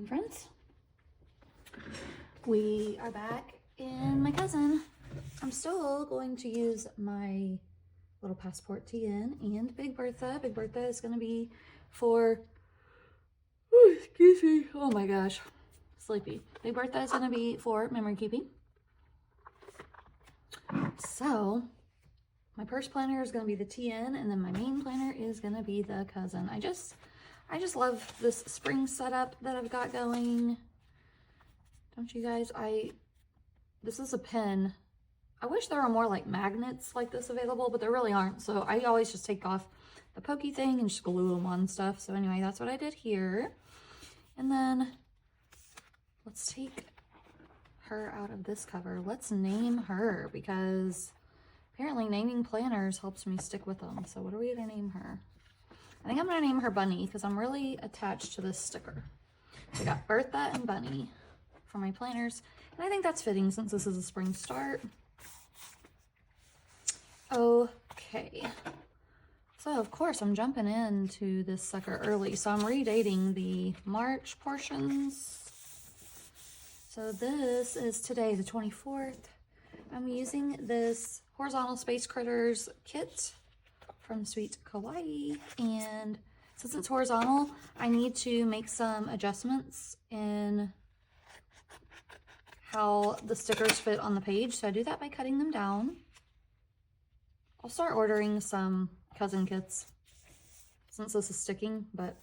friends. We are back in my cousin. I'm still going to use my little passport TN and Big Bertha. Big Bertha is going to be for, excuse me, oh my gosh, sleepy. Big Bertha is going to be for memory keeping. So my purse planner is going to be the TN, and then my main planner is going to be the cousin. I just love this spring setup that I've got going. Don't you guys? This is a pen. I wish there were more like magnets like this available, but there really aren't. So I always just take off the pokey thing and just glue them on stuff. So anyway, that's what I did here. And then let's take her out of this cover. Let's name her, because apparently naming planners helps me stick with them. So what are we gonna name her? I think I'm gonna name her Bunny because I'm really attached to this sticker. So I got Bertha and Bunny for my planners. And I think that's fitting since this is a spring start. Okay. So of course I'm jumping into this sucker early. So I'm redating the March portions. So this is today, the 24th. I'm using this Horizontal Space Critters kit from Sweet Kawaii. And since it's horizontal, I need to make some adjustments in how the stickers fit on the page. So I do that by cutting them down. I'll start ordering some cousin kits since this is sticking, but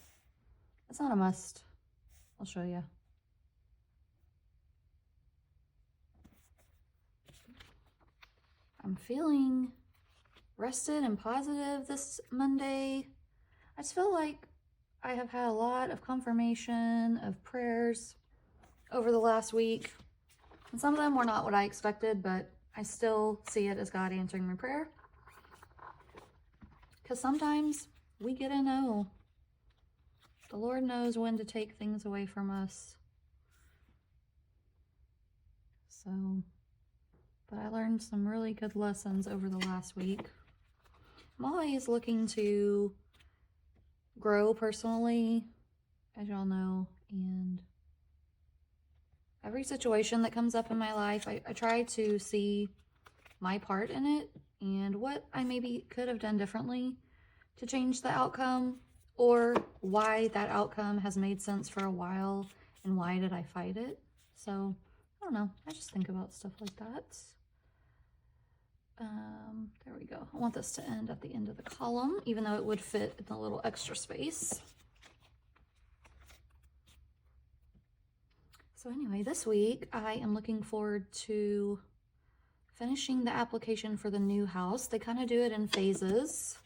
it's not a must. I'll show you. I'm feeling rested and positive this Monday. I just feel like I have had a lot of confirmation of prayers over the last week. And some of them were not what I expected, but I still see it as God answering my prayer. Because sometimes we get a no. The Lord knows when to take things away from us. So, but I learned some really good lessons over the last week. I'm always looking to grow personally, as y'all know, and every situation that comes up in my life, I try to see my part in it and what I maybe could have done differently to change the outcome, or why that outcome has made sense for a while and why did I fight it. So I don't know, I just think about stuff like that. There we go. I want this to end at the end of the column, even though it would fit in the little extra space. So anyway, this week I am looking forward to finishing the application for the new house. They kind of do it in phases,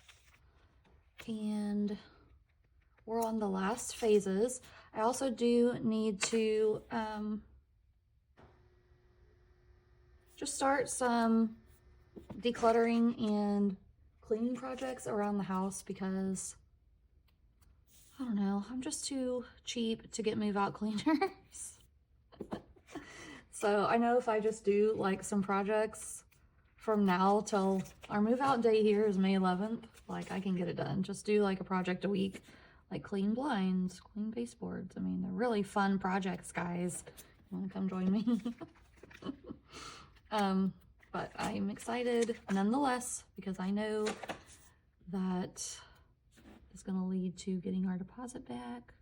and we're on the last phases. I also do need to just start some decluttering and cleaning projects around the house because, I don't know, I'm just too cheap to get move out cleaners. So I know if I just do like some projects from now till our move out day here is May 11th, like I can get it done. Just do like a project a week, like clean blinds, clean baseboards. I mean, they're really fun projects, guys. You want to come join me? But I'm excited nonetheless because I know that is going to lead to getting our deposit back.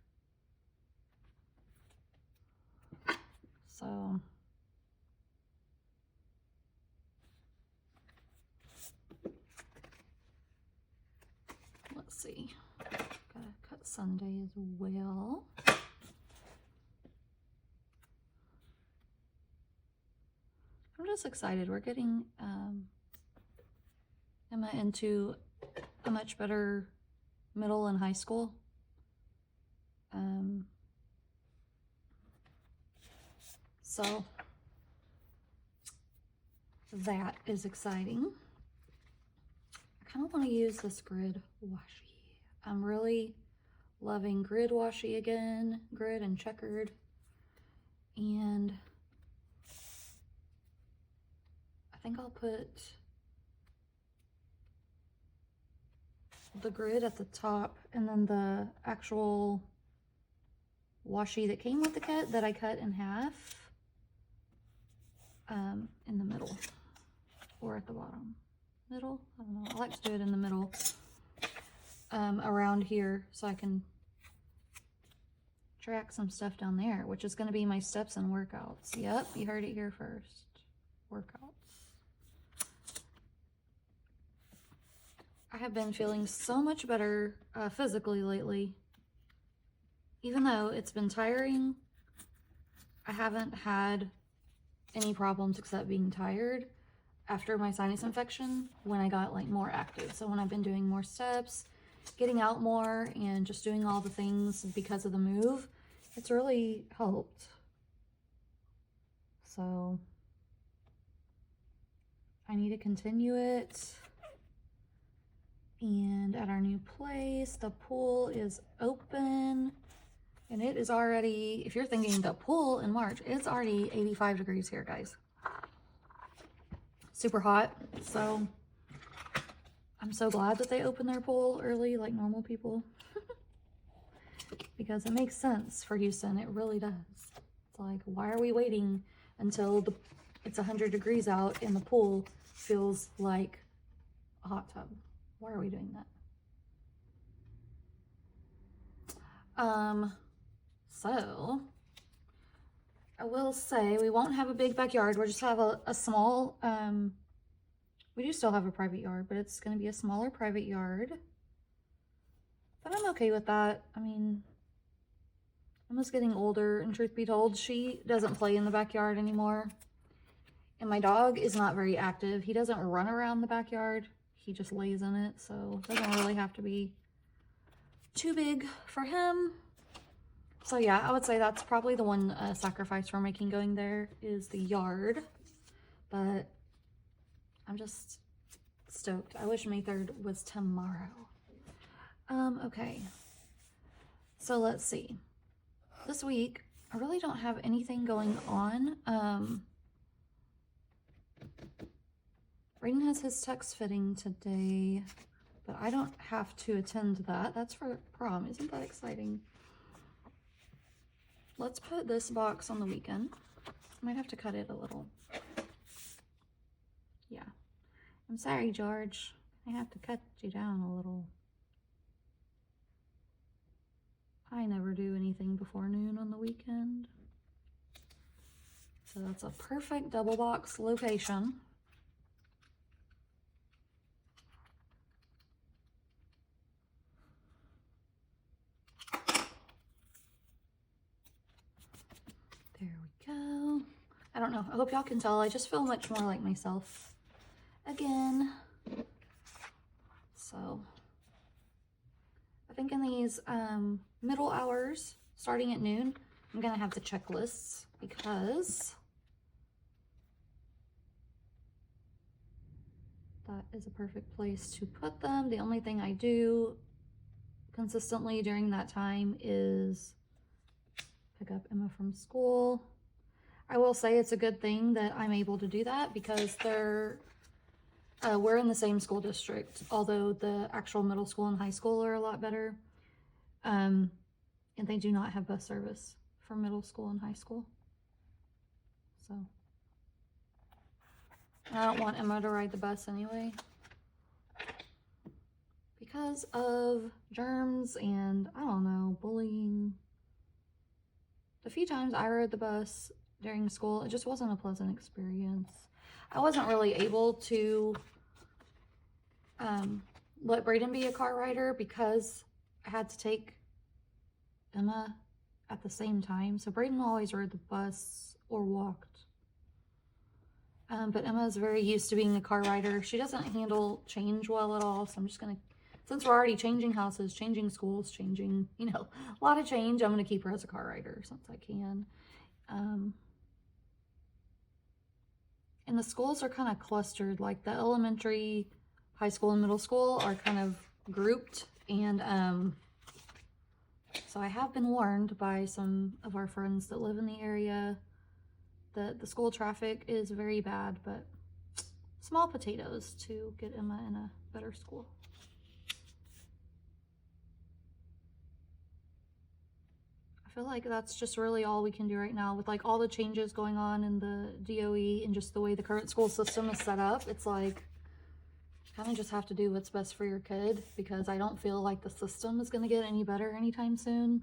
So let's see. Gotta cut Sunday as well. I'm just excited. We're getting Emma into a much better middle and high school. So that is exciting. I kind of want to use this grid washi. I'm really loving grid washi again, grid and checkered. And I think I'll put the grid at the top and then the actual washi that came with the kit that I cut in half in the middle or at the bottom. Middle? I don't know. I like to do it in the middle around here so I can track some stuff down there, which is going to be my steps and workouts. Yep, you heard it here first. Workouts. I have been feeling so much better physically lately. Even though it's been tiring, I haven't had any problems except being tired after my sinus infection when I got like more active. So when I've been doing more steps, getting out more, and just doing all the things because of the move, it's really helped. So I need to continue it. And at our new place, the pool is open. And it is already, if you're thinking the pool in March, it's already 85 degrees here, guys. Super hot. So I'm so glad that they opened their pool early like normal people. Because it makes sense for Houston. It really does. It's like, why are we waiting until it's 100 degrees out and the pool feels like a hot tub? Why are we doing that? So I will say we won't have a big backyard. We'll just have a small, we do still have a private yard, but it's going to be a smaller private yard. But I'm okay with that. I mean, Emma's getting older, and truth be told, she doesn't play in the backyard anymore. And my dog is not very active. He doesn't run around the backyard. He just lays in it, so it doesn't really have to be too big for him. So yeah, I would say that's probably the one sacrifice we're making going there is the yard. But I'm just stoked. I wish May 3rd was tomorrow. Okay. So let's see. This week, I really don't have anything going on. Brayden has his tux fitting today, but I don't have to attend that. That's for prom. Isn't that exciting? Let's put this box on the weekend. I might have to cut it a little. Yeah. I'm sorry, George. I have to cut you down a little. I never do anything before noon on the weekend. So that's a perfect double box location. There we go. I don't know. I hope y'all can tell. I just feel much more like myself again. So I think in these middle hours, starting at noon, I'm going to have the checklists because that is a perfect place to put them. The only thing I do consistently during that time is pick up Emma from school. I will say it's a good thing that I'm able to do that because we're in the same school district, although the actual middle school and high school are a lot better. And they do not have bus service for middle school and high school. So I don't want Emma to ride the bus anyway because of germs and, I don't know, bullying. The few times I rode the bus during school, it just wasn't a pleasant experience. I wasn't really able to let Brayden be a car rider because I had to take Emma at the same time. So Brayden always rode the bus or walked. But Emma is very used to being a car rider. She doesn't handle change well at all. So I'm just going to, since we're already changing houses, changing schools, changing, you know, a lot of change, I'm going to keep her as a car rider since I can. And the schools are kind of clustered, like the elementary, high school, and middle school are kind of grouped. And so I have been warned by some of our friends that live in the area that the school traffic is very bad, but small potatoes to get Emma in a better school. feel like that's just really all we can do right now with like all the changes going on in the DOE and just the way the current school system is set up. It's like you kind of just have to do what's best for your kid, because I don't feel like the system is going to get any better anytime soon.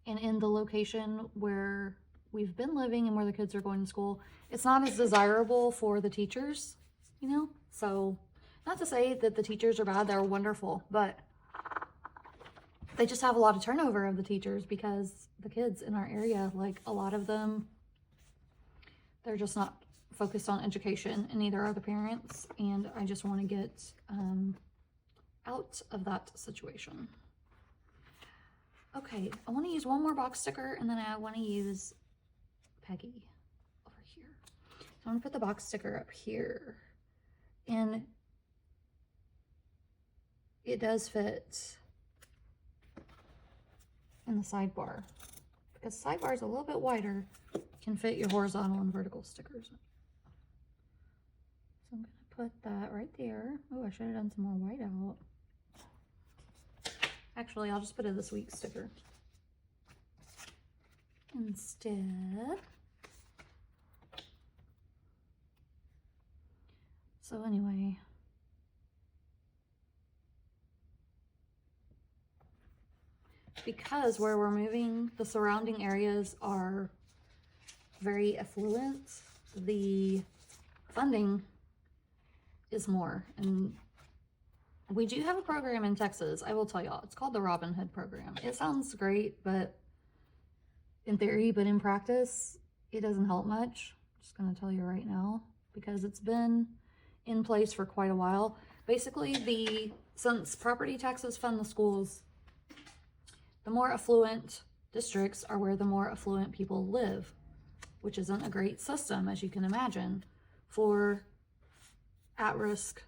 And in the location where we've been living and where the kids are going to school, it's not as desirable for the teachers, you know? So not to say that the teachers are bad, they're wonderful, but they just have a lot of turnover of the teachers because the kids in our area, like a lot of them, they're just not focused on education, and neither are the parents. And I just want to get out of that situation. Okay, I want to use one more box sticker, and then I want to use Peggy over here. So I'm going to put the box sticker up here, and it does fit in the sidebar, because sidebar is a little bit wider, can fit your horizontal and vertical stickers. So I'm going to put that right there. Oh, I should have done some more white out. Actually, I'll just put a this week sticker instead. So anyway, because where we're moving, the surrounding areas are very affluent, the funding is more. And we do have a program in Texas, I will tell y'all. It's called the Robin Hood program. It sounds great, but in theory, but in practice, it doesn't help much. I'm just going to tell you right now, because it's been in place for quite a while. Basically, since property taxes fund the schools, the more affluent districts are where the more affluent people live, which isn't a great system, as you can imagine, for at-risk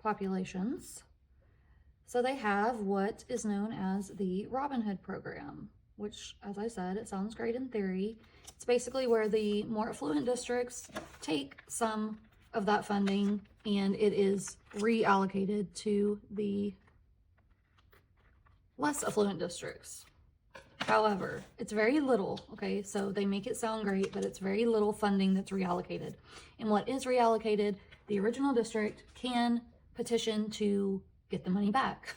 populations. So they have what is known as the Robin Hood program, which, as I said, it sounds great in theory. It's basically where the more affluent districts take some of that funding and it is reallocated to the less affluent districts. However, it's very little, okay? So they make it sound great, but it's very little funding that's reallocated. And what is reallocated, the original district can petition to get the money back.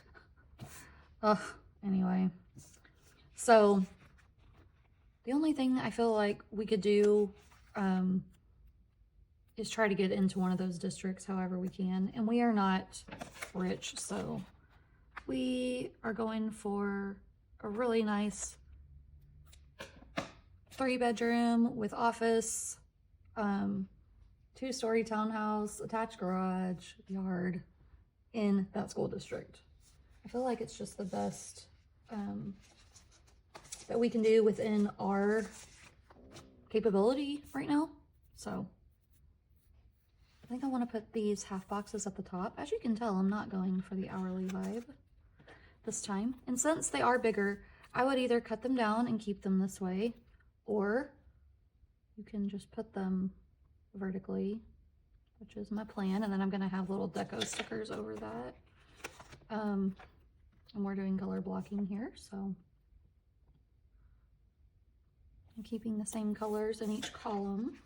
Anyway. So the only thing I feel like we could do is try to get into one of those districts however we can. And we are not rich, so we are going for a really nice 3-bedroom with office, 2-story townhouse, attached garage, yard in that school district. I feel like it's just the best that we can do within our capability right now. So I think I want to put these half boxes at the top. As you can tell, I'm not going for the hourly vibe this time. And since they are bigger, I would either cut them down and keep them this way, or you can just put them vertically, which is my plan. And then I'm going to have little deco stickers over that. And we're doing color blocking here, so I'm keeping the same colors in each column.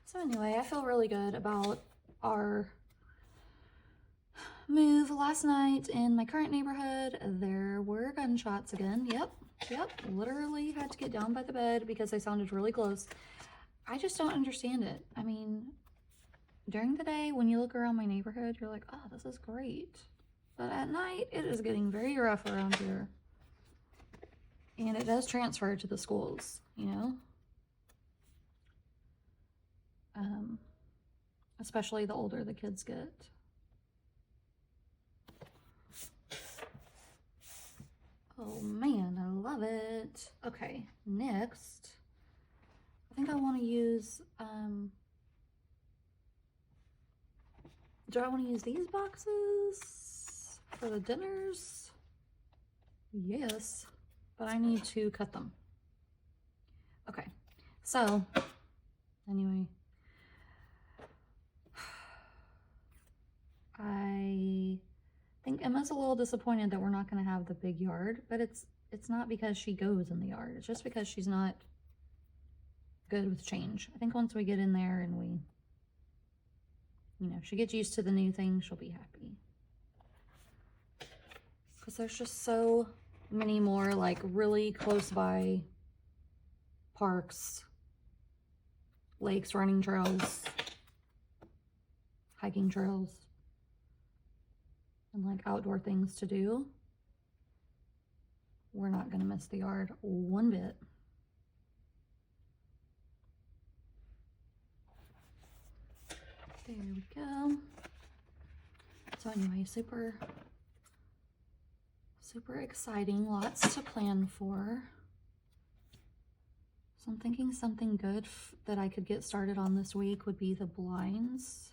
So anyway, I feel really good about our move last night in my current neighborhood. There were gunshots again. Yep, literally had to get down by the bed because they sounded really close. I just don't understand it. I mean, during the day when you look around my neighborhood, you're like, oh, this is great. But at night, it is getting very rough around here. And it does transfer to the schools, you know? Especially the older the kids get. Oh man, I love it. Okay, next, I think I want to use, do I want to use these boxes for the dinners? Yes, but I need to cut them. Okay, so anyway, I think Emma's a little disappointed that we're not going to have the big yard, but it's not because she goes in the yard. It's just because she's not good with change. I think once we get in there and we, you know, she gets used to the new thing, she'll be happy. Because there's just so many more like really close by parks, lakes, running trails, hiking trails, and like outdoor things to do. We're not going to miss the yard one bit. There we go. So anyway, super exciting. Lots to plan for. So I'm thinking something good that I could get started on this week would be the blinds.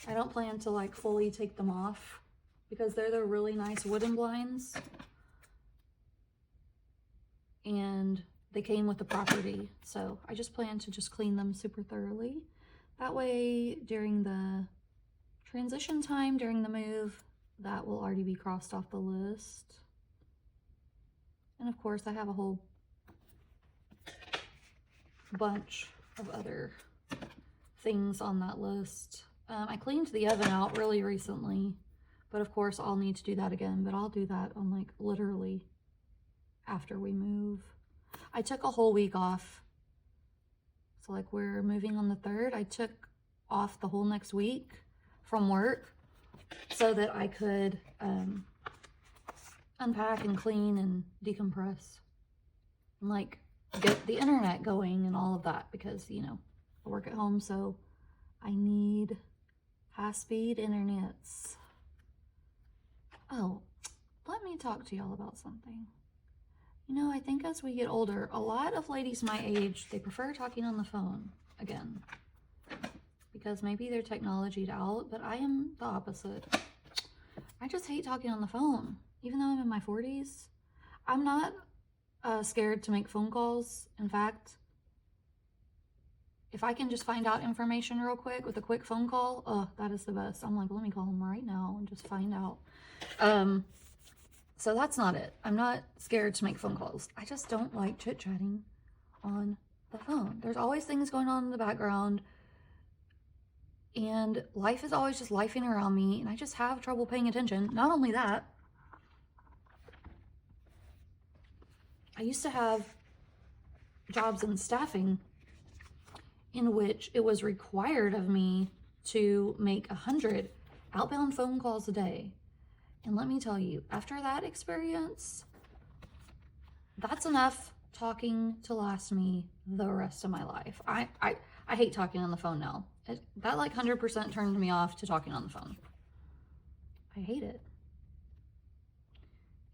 I don't plan to like fully take them off because they're the really nice wooden blinds. And they came with the property. So I just plan to just clean them super thoroughly. That way during the transition time, during the move, that will already be crossed off the list. And of course I have a whole bunch of other things on that list. I cleaned the oven out really recently, but of course I'll need to do that again, but I'll do that on like literally after we move. I took a whole week off. So like we're moving on the 3rd. I took off the whole next week from work so that I could unpack and clean and decompress and like get the internet going and all of that because, you know, I work at home, so I need high-speed internets. Oh, let me talk to y'all about something. You know, I think as we get older, a lot of ladies my age, they prefer talking on the phone again. Because maybe they're technologied out, but I am the opposite. I just hate talking on the phone. Even though I'm in my 40s, I'm not scared to make phone calls. In fact, if I can just find out information real quick with a quick phone call, oh, that is the best. I'm like, let me call him right now and just find out. So that's not it. I'm not scared to make phone calls. I just don't like chit-chatting on the phone. There's always things going on in the background. And life is always just lifing around me. And I just have trouble paying attention. Not only that, I used to have jobs in staffing in which it was required of me to make 100 outbound phone calls a day. And let me tell you, after that experience, that's enough talking to last me the rest of my life. I hate talking on the phone now. That like 100% turned me off to talking on the phone. I hate it.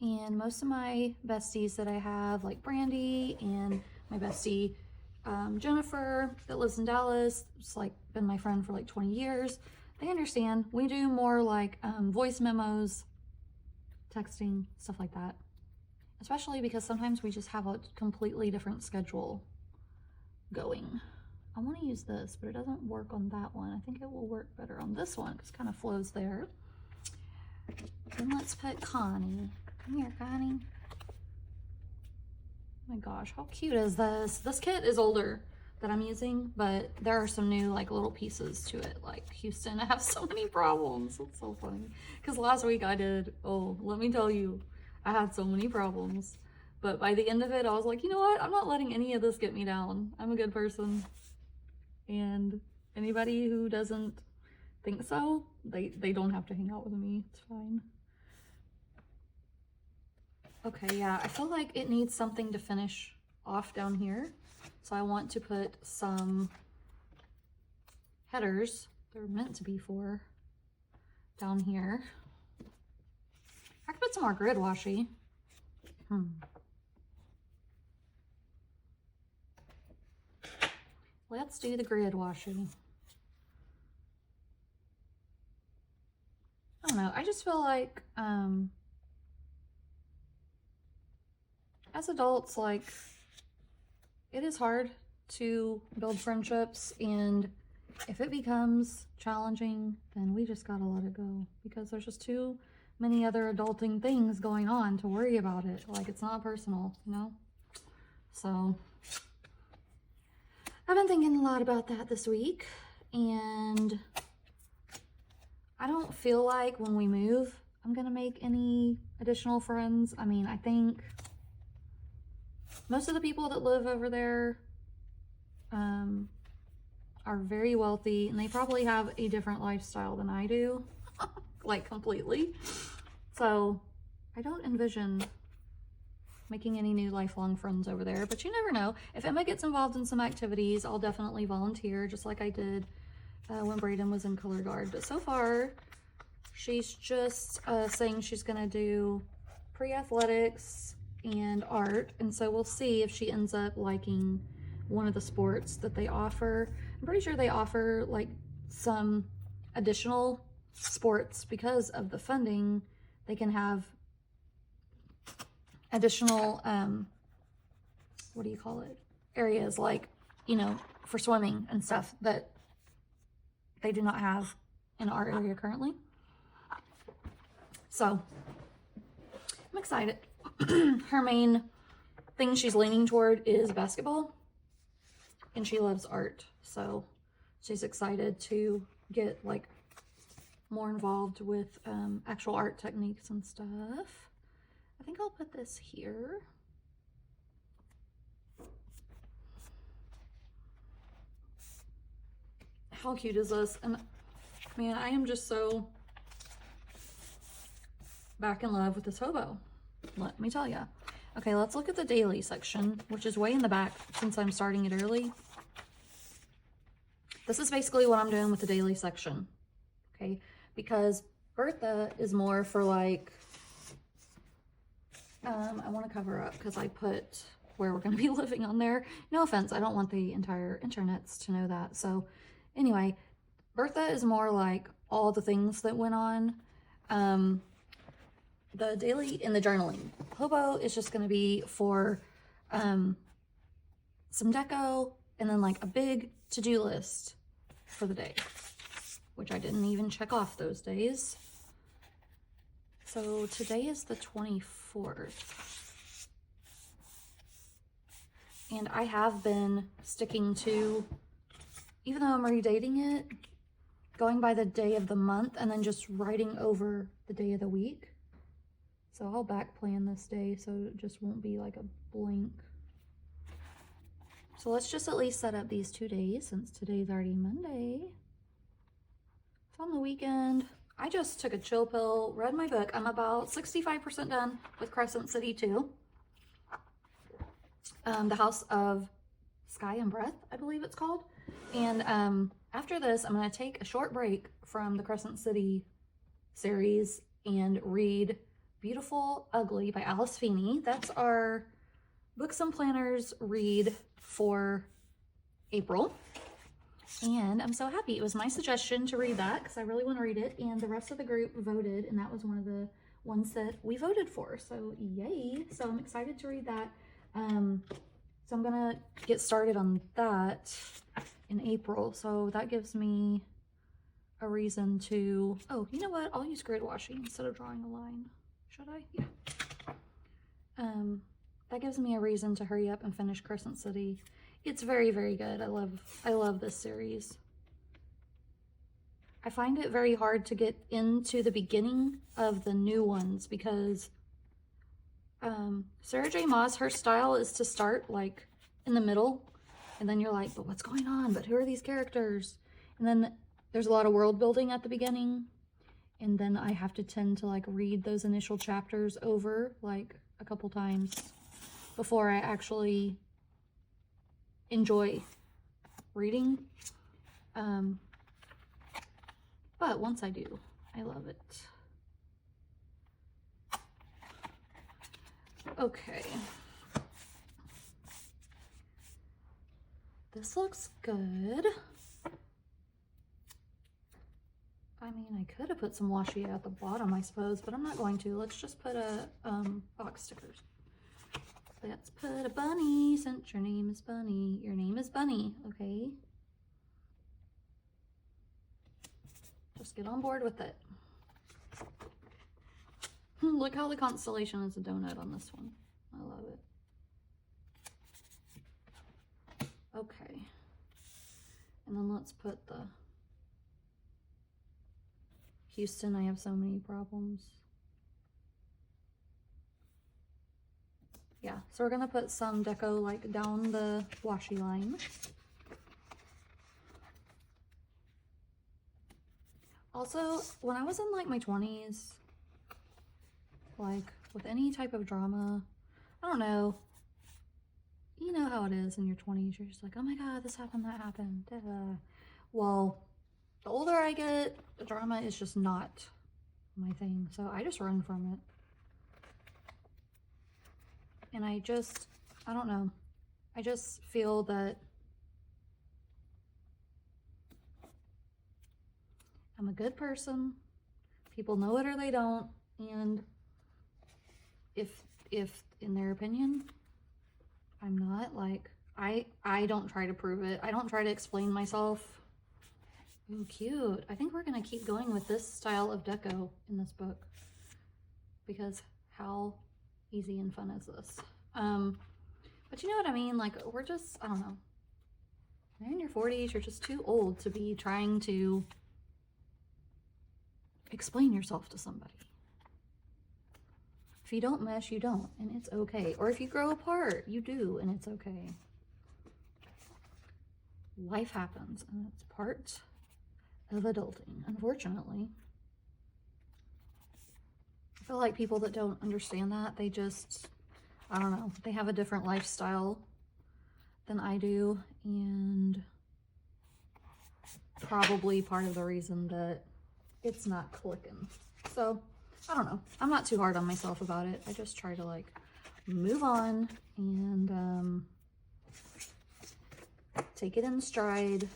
And most of my besties that I have, like Brandy and my bestie Jennifer that lives in Dallas, it's like been my friend for like 20 years. They understand. We do more like voice memos, texting, stuff like that. Especially because sometimes we just have a completely different schedule going. I want to use this, but it doesn't work on that one. I think it will work better on this one because it kind of flows there. Then let's put Connie. Come here, Connie. Oh my gosh, how cute is this? This kit is older that I'm using, but there are some new like little pieces to it. Like Houston, I have so many problems. It's so funny. Because last week I did, oh, let me tell you, I had so many problems. But by the end of it, I was like, you know what? I'm not letting any of this get me down. I'm a good person. And anybody who doesn't think so, they don't have to hang out with me. It's fine. Okay, yeah, I feel like it needs something to finish off down here. So I want to put some headers, they're meant to be for, down here. I could put some more grid washi. Let's do the grid washi. I don't know, I just feel like as adults, like, it is hard to build friendships, and if it becomes challenging, then we just gotta let it go, because there's just too many other adulting things going on to worry about it. Like, it's not personal, you know? So I've been thinking a lot about that this week, and I don't feel like when we move I'm gonna make any additional friends. I mean, I think most of the people that live over there are very wealthy, and they probably have a different lifestyle than I do, like completely. So I don't envision making any new lifelong friends over there, but you never know. If Emma gets involved in some activities, I'll definitely volunteer, just like I did when Braden was in color guard. But so far, she's just saying she's gonna do pre-athletics and art, and so we'll see if she ends up liking one of the sports that they offer. I'm pretty sure they offer like some additional sports because of the funding. They can have additional what do you call it, areas, like, you know, for swimming and stuff that they do not have in our area currently. So I'm excited. Her main thing she's leaning toward is basketball, and she loves art, so she's excited to get like more involved with actual art techniques and stuff. I think I'll put this here. How cute is this? And man, I am just so back in love with this hobo, let me tell ya. Okay, let's look at the daily section, which is way in the back since I'm starting it early. This is basically what I'm doing with the daily section, okay? Because Bertha is more for like, I want to cover up because I put where we're going to be living on there. No offense, I don't want the entire internets to know that. So anyway, Bertha is more like all the things that went on. The daily and the journaling. Hobo is just going to be for some deco and then like a big to-do list for the day, which I didn't even check off those days. So today is the 24th. And I have been sticking to, even though I'm redating it, going by the day of the month and then just writing over the day of the week. So I'll back plan this day so it just won't be like a blank. So let's just at least set up these 2 days since today's already Monday. It's on the weekend. I just took a chill pill, read my book. I'm about 65% done with Crescent City 2. The House of Sky and Breath, I believe it's called. And after this, I'm going to take a short break from the Crescent City series and read Beautiful Ugly by Alice Feeney. That's our Books and Planners read for April. And I'm so happy. It was my suggestion to read that because I really want to read it. And the rest of the group voted, and that was one of the ones that we voted for. So yay. So I'm excited to read that. So I'm going to get started on that in April. So that gives me a reason to, oh, you know what? I'll use grid washing instead of drawing a line. Should I? Yeah. That gives me a reason to hurry up and finish Crescent City. It's very, very good. I love this series. I find it very hard to get into the beginning of the new ones because Sarah J. Maas, her style is to start like in the middle, and then you're like, but what's going on? But who are these characters? And then there's a lot of world building at the beginning. And then I have to tend to like read those initial chapters over like a couple times before I actually enjoy reading. But once I do, I love it. Okay. This looks good. I mean, I could have put some washi at the bottom, I suppose, but I'm not going to. Let's just put a box stickers. Let's put a bunny, since your name is Bunny. Your name is Bunny, okay? Just get on board with it. Look how the constellation is a donut on this one. I love it. Okay. And then let's put the Houston, I have so many problems. Yeah, so we're gonna put some deco like down the washi line. Also, when I was in like my 20s, like with any type of drama, I don't know, you know how it is in your 20s, you're just like, oh my god, this happened, that happened, da-da. Well, the older I get, the drama is just not my thing, so I just run from it. And I don't know, I just feel that I'm a good person, people know it or they don't, and if in their opinion I'm not, like, I don't try to prove it. I don't try to explain myself. Ooh, cute. I think we're gonna keep going with this style of deco in this book because how easy and fun is this? But you know what I mean? Like, we're just, I don't know. When you're in your 40s, you're just too old to be trying to explain yourself to somebody. If you don't mesh, you don't, and it's okay. Or if you grow apart, you do, and it's okay. Life happens, and it's part of adulting, unfortunately. I feel like people that don't understand that, they just, I don't know, they have a different lifestyle than I do, and probably part of the reason that it's not clicking. So, I don't know. I'm not too hard on myself about it. I just try to like move on and take it in stride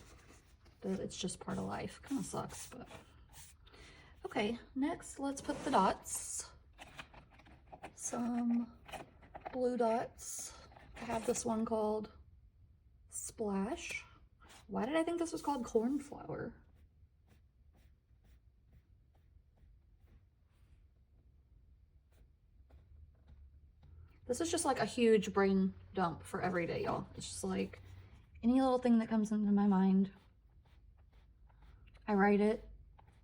that it's just part of life. Kind of sucks, but okay. Next, let's put the dots. Some blue dots. I have this one called Splash. Why did I think this was called Cornflower? This is just like a huge brain dump for every day, y'all. It's just like any little thing that comes into my mind, I write it.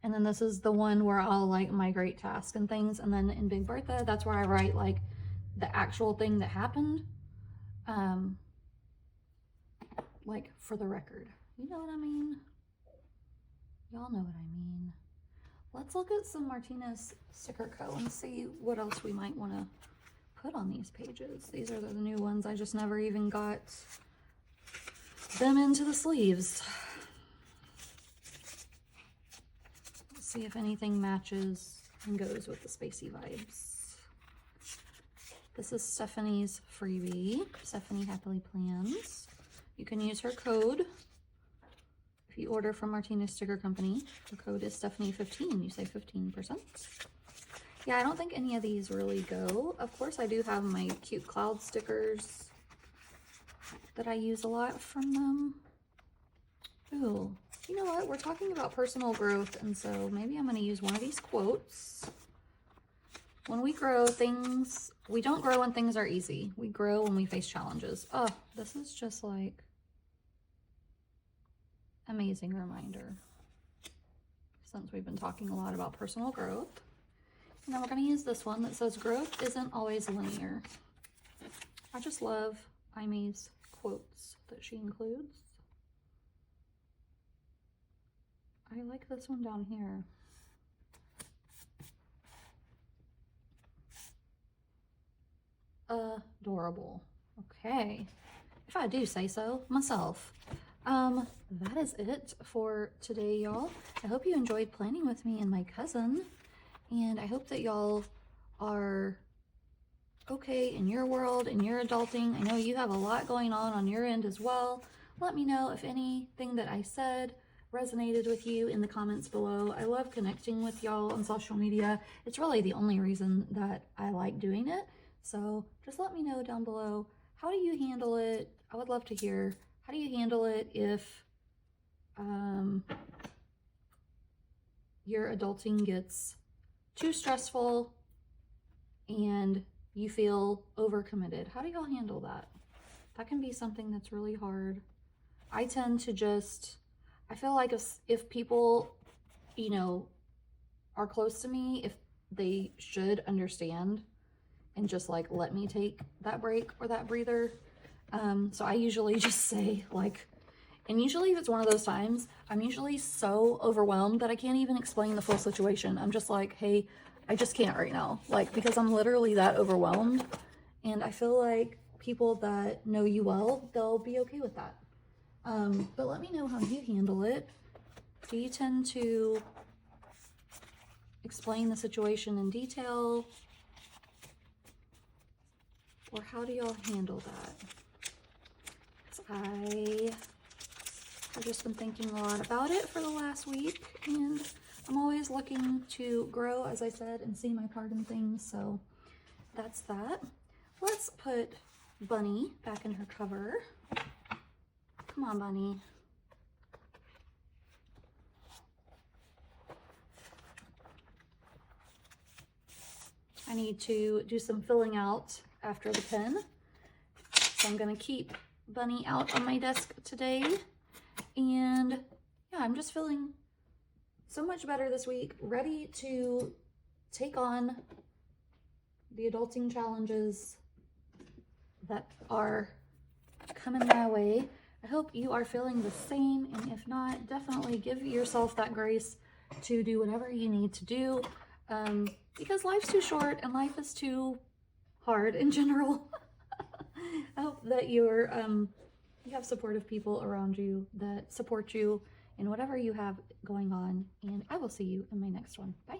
And then this is the one where I'll like migrate tasks and things. And then in Big Bertha, that's where I write like the actual thing that happened. Like for the record, you know what I mean? Y'all know what I mean. Let's look at some Martinez Sticker Co. and see what else we might want to put on these pages. These are the new ones. I just never even got them into the sleeves. Let's see if anything matches and goes with the spacey vibes. This is Stephanie's freebie. Stephanie Happily Plans. You can use her code if you order from Martinez Sticker Company. The code is Stephanie15. You save 15%. Yeah, I don't think any of these really go. Of course, I do have my cute cloud stickers that I use a lot from them. Ooh, you know what? We're talking about personal growth, and so maybe I'm going to use one of these quotes. When we grow, we don't grow when things are easy. We grow when we face challenges. Oh, this is just like amazing reminder, since we've been talking a lot about personal growth. And then we're going to use this one that says, growth isn't always linear. I just love Imie's quotes that she includes. I like this one down here. Adorable. Okay. If I do say so myself. That is it for today, y'all. I hope you enjoyed planning with me and my cousin. And I hope that y'all are okay in your world, in your adulting. I know you have a lot going on your end as well. Let me know if anything that I said resonated with you in the comments below. I love connecting with y'all on social media. It's really the only reason that I like doing it. So just let me know down below. How do you handle it? I would love to hear. How do you handle it if your adulting gets too stressful and you feel overcommitted. How do y'all handle that? That can be something that's really hard. I tend to just, I feel like if people, you know, are close to me, if they should understand and just like let me take that break or that breather. So I usually just say like, and usually if it's one of those times, I'm usually so overwhelmed that I can't even explain the full situation. I'm just like, hey, I just can't right now. Like, because I'm literally that overwhelmed. And I feel like people that know you well, they'll be okay with that. But let me know how you handle it. Do you tend to explain the situation in detail? Or how do y'all handle that? 'Cause I've just been thinking a lot about it for the last week, and I'm always looking to grow, as I said, and see my part in things, so that's that. Let's put Bunny back in her cover. Come on, Bunny. I need to do some filling out after the pen, so I'm going to keep Bunny out on my desk today. And yeah, I'm just feeling so much better this week, ready to take on the adulting challenges that are coming my way. I hope you are feeling the same, and if not, definitely give yourself that grace to do whatever you need to do, because life's too short and life is too hard in general. I hope that you have supportive people around you that support you in whatever you have going on, and I will see you in my next one. Bye.